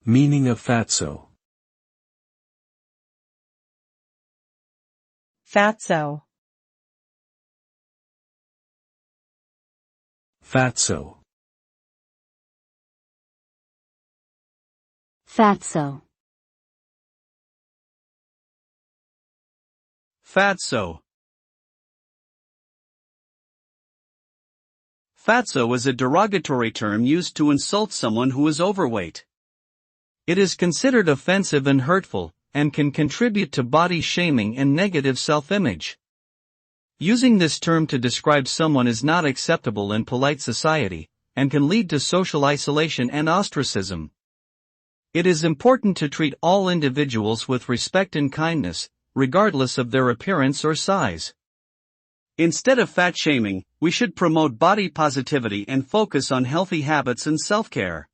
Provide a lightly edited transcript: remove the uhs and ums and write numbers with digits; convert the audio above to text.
Meaning of fatso. Fatso. Fatso. Fatso. Fatso. Fatso is a derogatory term used to insult someone who is overweight. It is considered offensive and hurtful, and can contribute to body shaming and negative self-image. Using this term to describe someone is not acceptable in polite society, and can lead to social isolation and ostracism. It is important to treat all individuals with respect and kindness, regardless of their appearance or size. Instead of fat shaming, we should promote body positivity and focus on healthy habits and self-care.